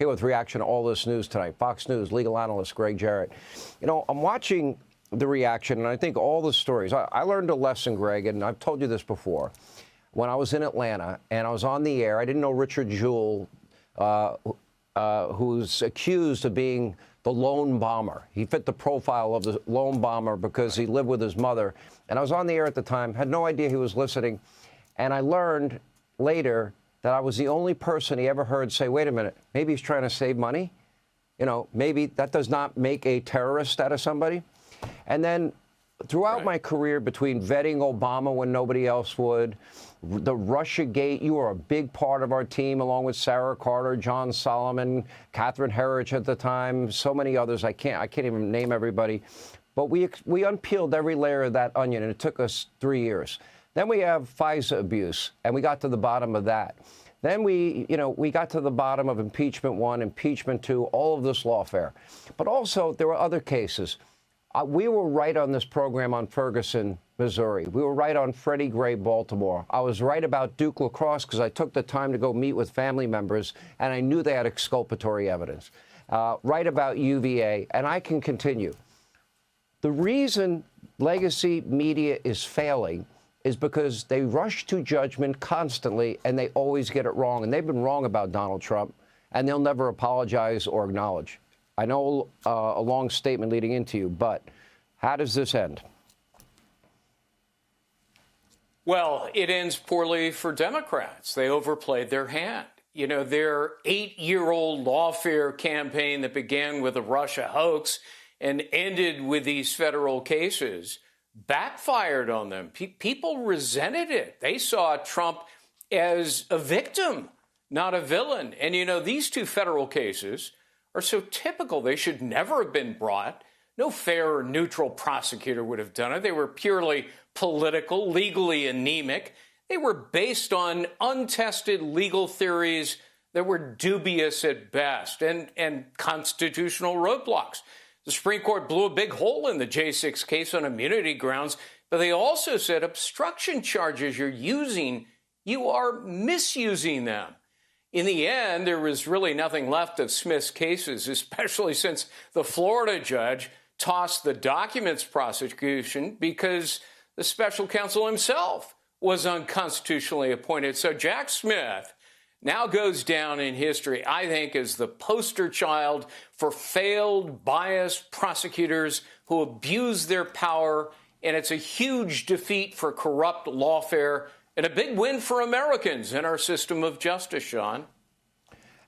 Here with reaction to all this news tonight. Fox News legal analyst Gregg Jarrett. You know, I'm watching the reaction, and I think all the stories. I learned a lesson, Greg, and I've told you this before. When I was in Atlanta and I was on the air, I didn't know Richard Jewell, who's accused of being the lone bomber. He fit the profile of the lone bomber because he lived with his mother. And I was on the air at the time, had no idea he was listening. And I learned later that I was the only person he ever heard say, wait a minute, maybe he's trying to save money. You know, maybe that does not make a terrorist out of somebody. And then throughout my career, between vetting Obama when nobody else would, the Russiagate, you were a big part of our team, along with Sarah Carter, John Solomon, Catherine Herridge at the time, so many others. I can't even name everybody. But we unpeeled every layer of that onion, and it took us 3 years. Then we have FISA abuse, and we got to the bottom of that. Then we got to the bottom of impeachment 1, impeachment 2, all of this lawfare. But also, there were other cases. We were right on this program on Ferguson, Missouri. We were right on Freddie Gray, Baltimore. I was right about Duke lacrosse because I took the time to go meet with family members, and I knew they had exculpatory evidence. Right about UVA, and I can continue. The reason legacy media is failing is because they rush to judgment constantly, and they always get it wrong. And they've been wrong about Donald Trump, and they'll never apologize or acknowledge. I know a long statement leading into you, but how does this end? Well, it ends poorly for Democrats. They overplayed their hand. You know, their 8-year-old lawfare campaign that began with a Russia hoax and ended with these federal cases backfired on them. People resented it. They saw Trump as a victim, not a villain. And, you know, these two federal cases are so typical. They should never have been brought. No fair or neutral prosecutor would have done it. They were purely political, legally anemic. They were based on untested legal theories that were dubious at best and constitutional roadblocks. The Supreme Court blew a big hole in the J6 case on immunity grounds, but they also said obstruction charges you're using, you are misusing them. In the end, there was really nothing left of Smith's cases, especially since the Florida judge tossed the documents prosecution because the special counsel himself was unconstitutionally appointed. So Jack Smith now goes down in history, I think, as the poster child for failed, biased prosecutors who abuse their power. And it's a huge defeat for corrupt lawfare and a big win for Americans in our system of justice, Sean.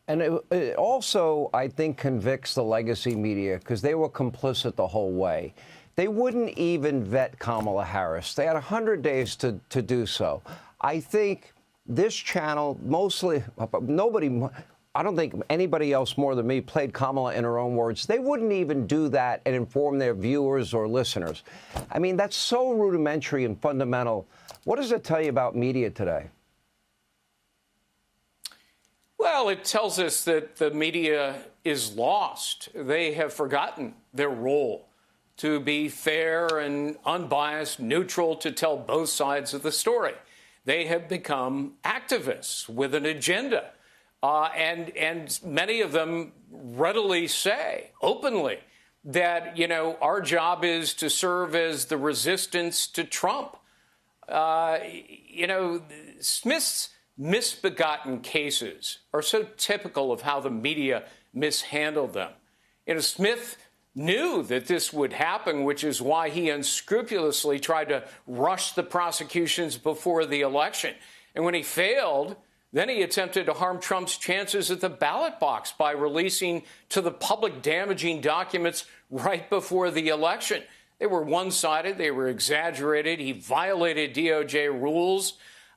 And it also, I think, convicts the legacy media because they were complicit the whole way. They wouldn't even vet Kamala Harris. They had 100 days to do so. I think this channel, mostly, I don't think anybody else more than me played Kamala in her own words. They wouldn't even do that and inform their viewers or listeners. I mean, that's so rudimentary and fundamental. What does it tell you about media today? Well, it tells us that the media is lost. They have forgotten their role to be fair and unbiased, neutral, to tell both sides of the story. They have become activists with an agenda. And many of them readily say openly that, you know, our job is to serve as the resistance to Trump. You know, Smith's misbegotten cases are so typical of how the media mishandled them. You know, Smith knew that this would happen, which is why he unscrupulously tried to rush the prosecutions before the election. And when he failed, then he attempted to harm Trump's chances at the ballot box by releasing to the public damaging documents right before the election. They were one-sided. They were exaggerated. He violated DOJ rules.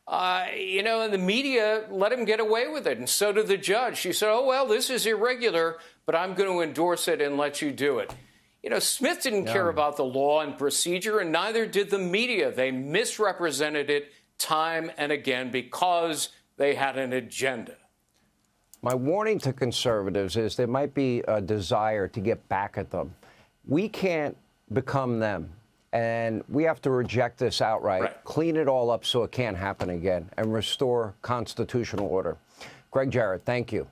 You know, and the media let him get away with it, and so did the judge. She said, oh, well, this is irregular, but I'm going to endorse it and let you do it. You know, Smith didn't care about the law and procedure, and neither did the media. They misrepresented it time and again because they had an agenda. My warning to conservatives is there might be a desire to get back at them. We can't become them. And we have to reject this outright, clean it all up so it can't happen again, and restore constitutional order. Gregg Jarrett, thank you.